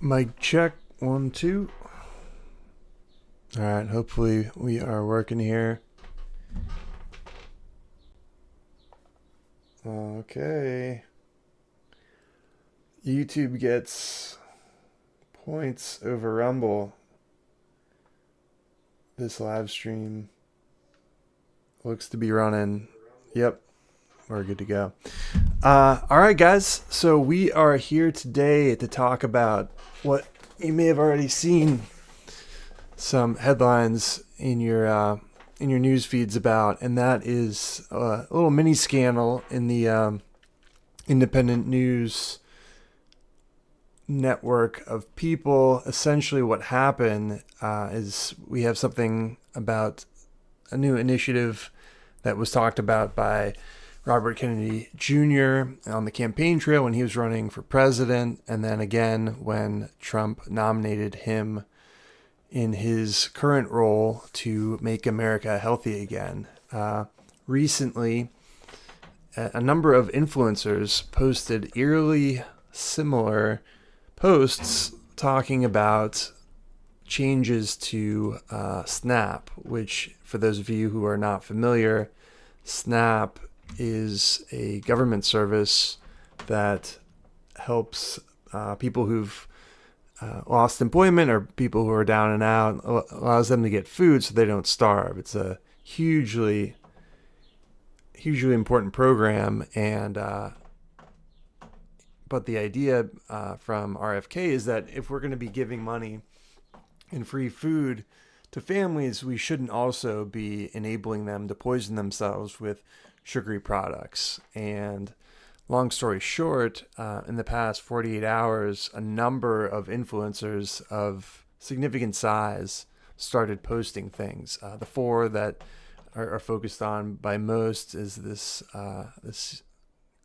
Mic check, 1, 2. All right, hopefully we are working here. Okay. YouTube gets points over Rumble. This live stream looks to be running. Yep, we're good to go. All right, guys. So we are here today to talk about what you may have already seen some headlines in your news feeds about, and that is a little mini scandal in the independent news network of people. Essentially, what happened is we have something about a new initiative that was talked about by Robert Kennedy Jr. on the campaign trail when he was running for president, and then again when Trump nominated him in his current role to make America healthy again. Recently, a number of influencers posted eerily similar posts talking about changes to SNAP, which, for those of you who are not familiar, SNAP is a government service that helps people who've lost employment or people who are down and out, allows them to get food so they don't starve. It's a hugely important program, and but the idea from RFK is that if we're going to be giving money and free food to families, we shouldn't also be enabling them to poison themselves with sugary products. And long story short, in the past 48 hours, a number of influencers of significant size started posting things. The four that are focused on by most is this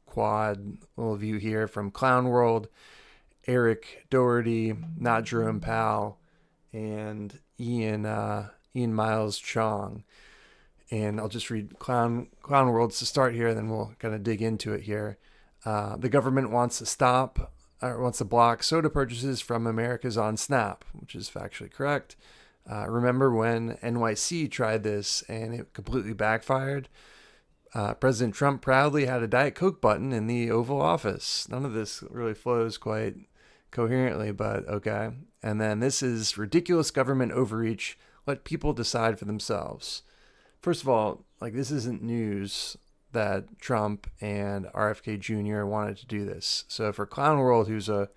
quad little view here from Clown World, Eric Doherty, Not Jerome Powell, and Ian Miles Chong. And I'll just read Clown Worlds to start here, and then we'll kind of dig into it here. The government wants to block soda purchases from Americans on SNAP, which is factually correct. Remember when NYC tried this and it completely backfired? President Trump proudly had a Diet Coke button in the Oval Office. None of this really flows quite coherently, but okay. And then this is ridiculous government overreach. Let people decide for themselves. First of all, like, this isn't news that Trump and RFK Jr. wanted to do this. So for Clown World, who's a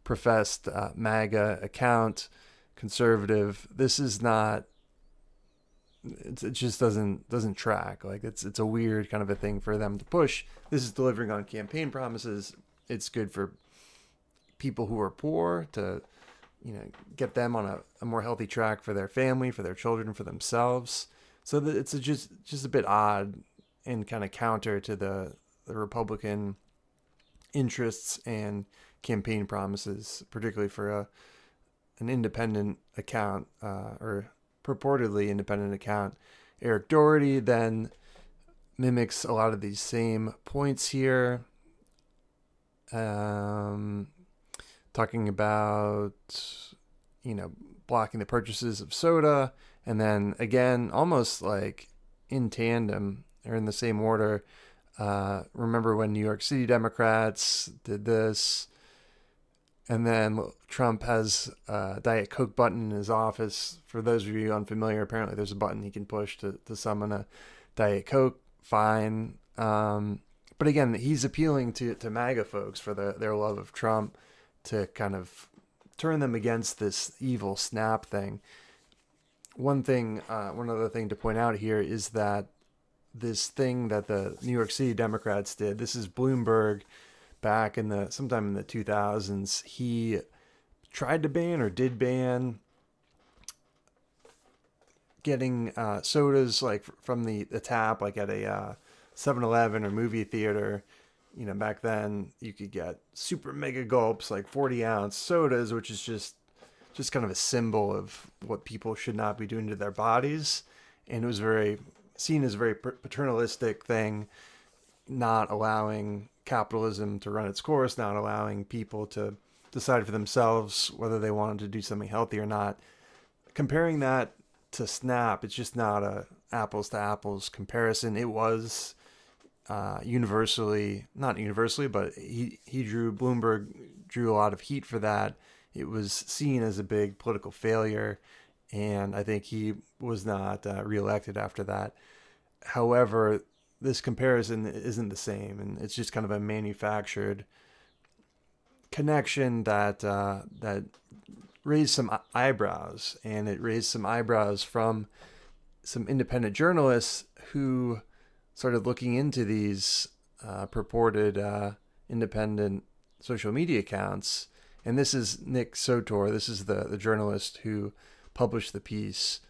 professed MAGA account, conservative, this is not. It just doesn't track. Like, it's a weird kind of a thing for them to push. This is delivering on campaign promises. It's good for people who are poor to, get them on a more healthy track for their family, for their children, for themselves. So that it's just a bit odd and kind of counter to the Republican interests and campaign promises, particularly for an independent account or purportedly independent account. Eric Doherty then mimics a lot of these same points here, talking about blocking the purchases of soda, and then again, almost like in tandem or in the same order, remember when New York City Democrats did this? And then Trump has a Diet Coke button in his office. For those of you unfamiliar, apparently there's a button he can push to summon a Diet Coke. Fine. But again, he's appealing to MAGA folks for their love of Trump to kind of turn them against this evil SNAP thing. One other thing to point out here is that this thing that the New York City Democrats did, this is Bloomberg back sometime in the 2000s. He tried to ban or did ban getting sodas like from the tap, like at a 7-Eleven or movie theater. Back then you could get super mega gulps, like 40-ounce sodas, which is just kind of a symbol of what people should not be doing to their bodies. And it was seen as a very paternalistic thing, not allowing capitalism to run its course, not allowing people to decide for themselves whether they wanted to do something healthy or not. Comparing that to Snap, it's just not a apples to apples comparison. It was universally, not universally, but Bloomberg drew a lot of heat for that. It was seen as a big political failure, and I think he was not reelected after that. However, this comparison isn't the same, and it's just kind of a manufactured connection that raised some eyebrows, and it raised some eyebrows from some independent journalists who started looking into these purported independent social media accounts. And this is Nick Sotor. This is the journalist who published the piece.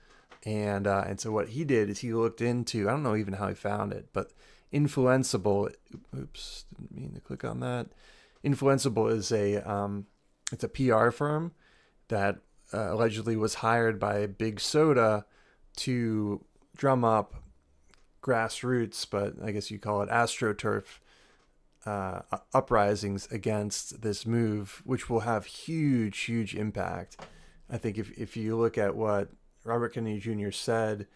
And so what he did is he looked into, I don't know even how he found it, but Influenceable. Oops, didn't mean to click on that. Influenceable is it's a PR firm that allegedly was hired by Big Soda to drum up grassroots, but I guess you call it AstroTurf uprisings against this move, which will have huge impact. I think if you look at what Robert Kennedy Jr. said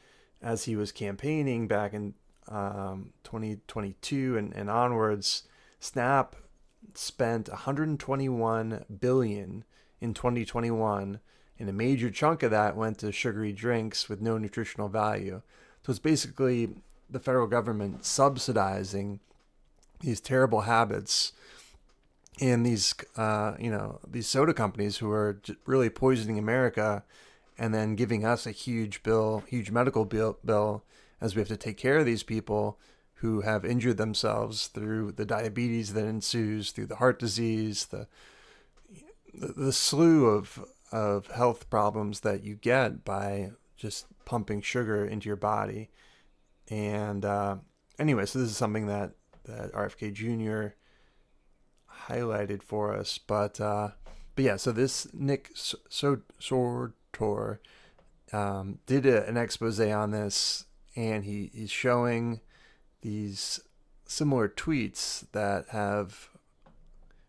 as he was campaigning back in 2022 and onwards, Snap spent 121 billion in 2021, and a major chunk of that went to sugary drinks with no nutritional value. So it's basically the federal government subsidizing these terrible habits and these these soda companies who are really poisoning America, and then giving us a huge medical bill as we have to take care of these people who have injured themselves through the diabetes that ensues, through the heart disease, the slew of health problems that you get by just pumping sugar into your body. And anyway, so this is something that RFK Jr. highlighted for us. But yeah, so this Nick Sotor did an expose on this, and he's showing these similar tweets that have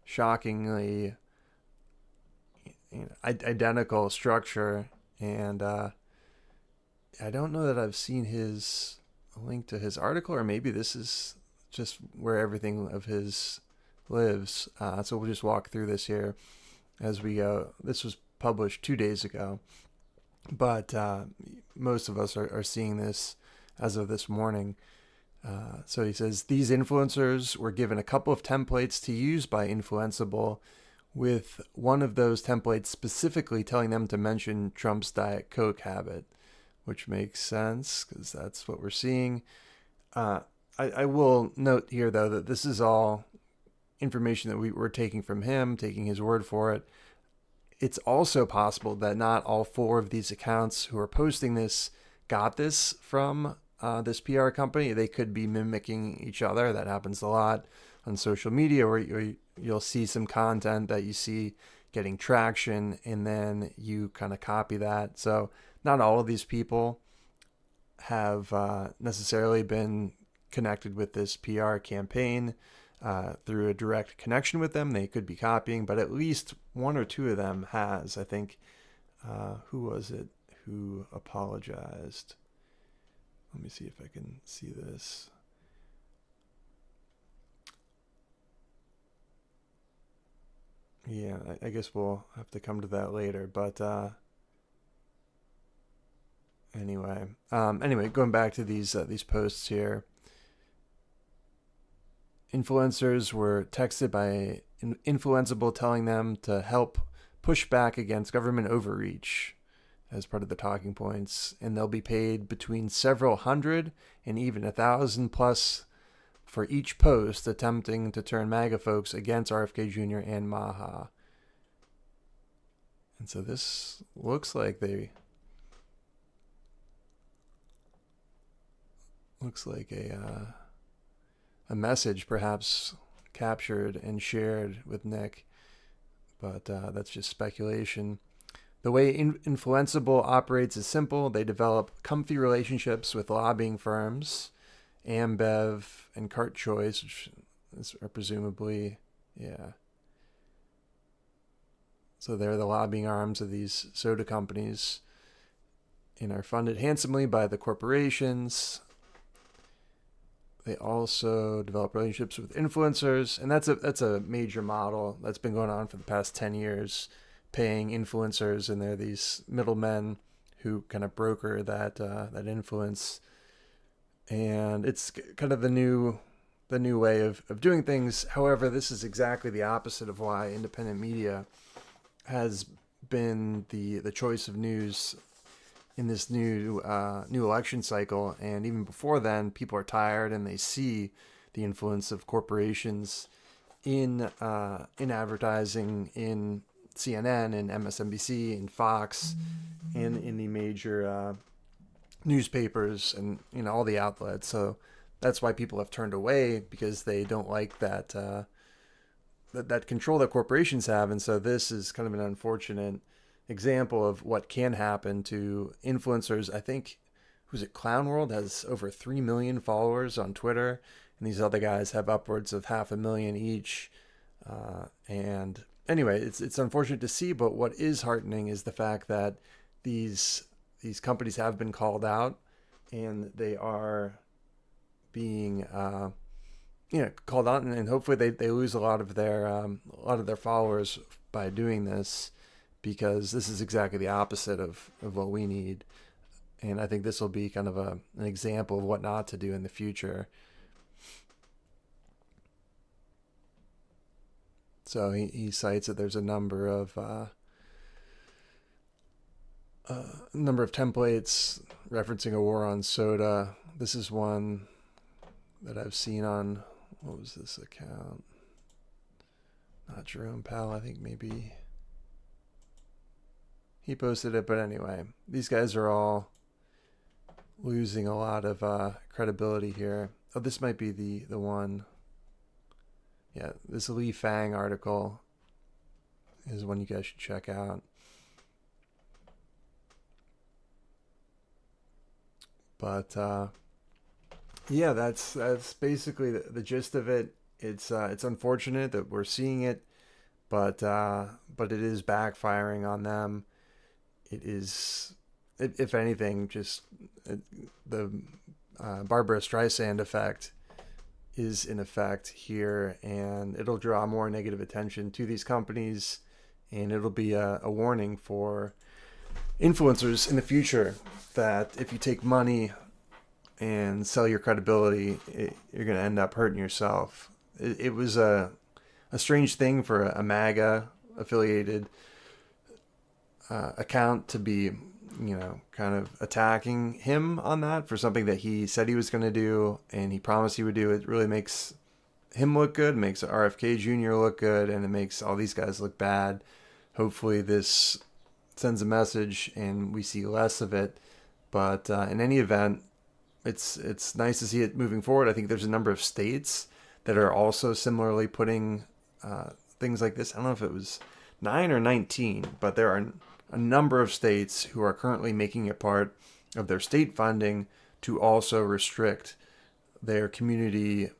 shockingly identical structure. And I don't know that I've seen his link to his article, or maybe this is just where everything of his lives. So we'll just walk through this here as we go. This was published 2 days ago, but most of us are seeing this as of this morning. So he says, these influencers were given a couple of templates to use by Influenceable, with one of those templates specifically telling them to mention Trump's Diet Coke habit, which makes sense because that's what we're seeing. I will note here, though, that this is all information that we're taking from him, taking his word for it. It's also possible that not all 4 of these accounts who are posting this got this from this PR company. They could be mimicking each other. That happens a lot on social media, where you'll see some content that you see getting traction, and then you kind of copy that. So not all of these people have necessarily been connected with this PR campaign through a direct connection with them. They could be copying, but at least 1 or 2 of them has. I think, who was it who apologized? Let me see if I can see this. Yeah, I guess we'll have to come to that later. But anyway, going back to these posts here. Influencers were texted by Influenceable telling them to help push back against government overreach as part of the talking points, and they'll be paid between several hundred and even 1,000 plus for each post attempting to turn MAGA folks against RFK Jr. and Maha. And so this looks like a message perhaps captured and shared with Nick, but that's just speculation. The way Influenceable operates is simple. They develop comfy relationships with lobbying firms, Ambev and Cart Choice, which are presumably, yeah. So they're the lobbying arms of these soda companies and are funded handsomely by the corporations. They also develop relationships with influencers, and that's a major model that's been going on for the past 10 years, paying influencers, and they're these middlemen who kind of broker that influence. And it's kind of the new way of doing things. However, this is exactly the opposite of why independent media has been the choice of news in this new election cycle. And even before then, people are tired and they see the influence of corporations in advertising, in CNN and MSNBC and Fox, and in the major newspapers and all the outlets. So that's why people have turned away, because they don't like that that control that corporations have. And so this is kind of an unfortunate example of what can happen to influencers. I think, who's it, Clown World has over 3 million followers on Twitter, and these other guys have upwards of 500,000 each. And anyway, it's unfortunate to see, but what is heartening is the fact that these companies have been called out, and they are being called out, and hopefully they lose a lot of their followers by doing this, because this is exactly the opposite of what we need. And I think this will be kind of an example of what not to do in the future. So he cites that there's a number of templates referencing a war on soda. This is one that I've seen on, what was this account? Not Jerome Powell, I think maybe he posted it. But anyway, these guys are all losing a lot of credibility here. Oh, this might be the one. Yeah, this Li Fang article is one you guys should check out. But yeah, that's basically the gist of it. It's unfortunate that we're seeing it, but it is backfiring on them. It is, if anything, just the Barbara Streisand effect is in effect here, and it'll draw more negative attention to these companies, and it'll be a warning for influencers in the future that if you take money and sell your credibility, you're going to end up hurting yourself. It was a strange thing for a MAGA affiliated account to be, kind of attacking him on that for something that he said he was going to do and he promised he would do. It really makes him look good, makes RFK Jr. look good, and it makes all these guys look bad. Hopefully this sends a message and we see less of it. But in any event, it's nice to see it moving forward. I think there's a number of states that are also similarly putting things like this. I don't know if it was 9 or 19, but there are a number of states who are currently making it part of their state funding to also restrict their community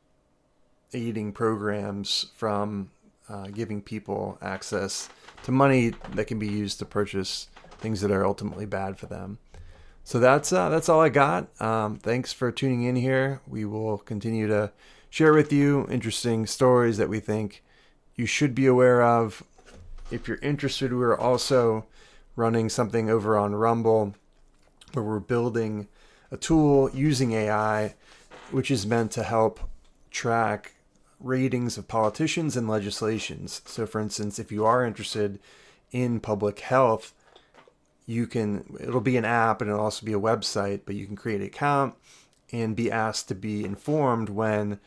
aiding programs from giving people access to money that can be used to purchase things that are ultimately bad for them. So that's all I got. Thanks for tuning in here. We will continue to share with you interesting stories that we think you should be aware of. If you're interested, we're also running something over on Rumble where we're building a tool using AI, which is meant to help track ratings of politicians and legislations. So for instance, if you are interested in public health, it'll be an app and it'll also be a website, but you can create an account and be asked to be informed when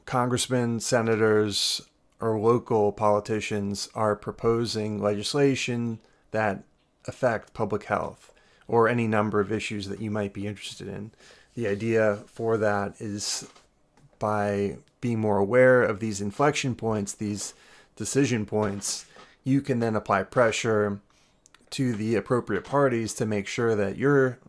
congressmen, senators, or local politicians are proposing legislation that affect public health or any number of issues that you might be interested in. The idea for that is, by being more aware of these inflection points, these decision points, you can then apply pressure to the appropriate parties to make sure that your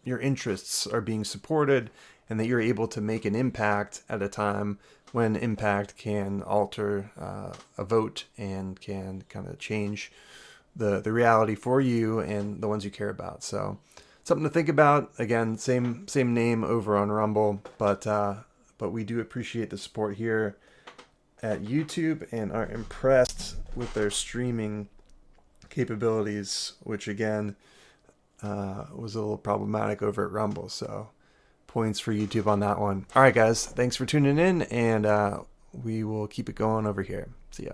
interests are being supported and that you're able to make an impact at a time when impact can alter a vote and can kind of change the reality for you and the ones you care about. So something to think about. Again, same name over on Rumble, but we do appreciate the support here at YouTube and are impressed with their streaming capabilities, which again was a little problematic over at Rumble. So points for YouTube on that one. All right, guys, thanks for tuning in, and we will keep it going over here. See ya.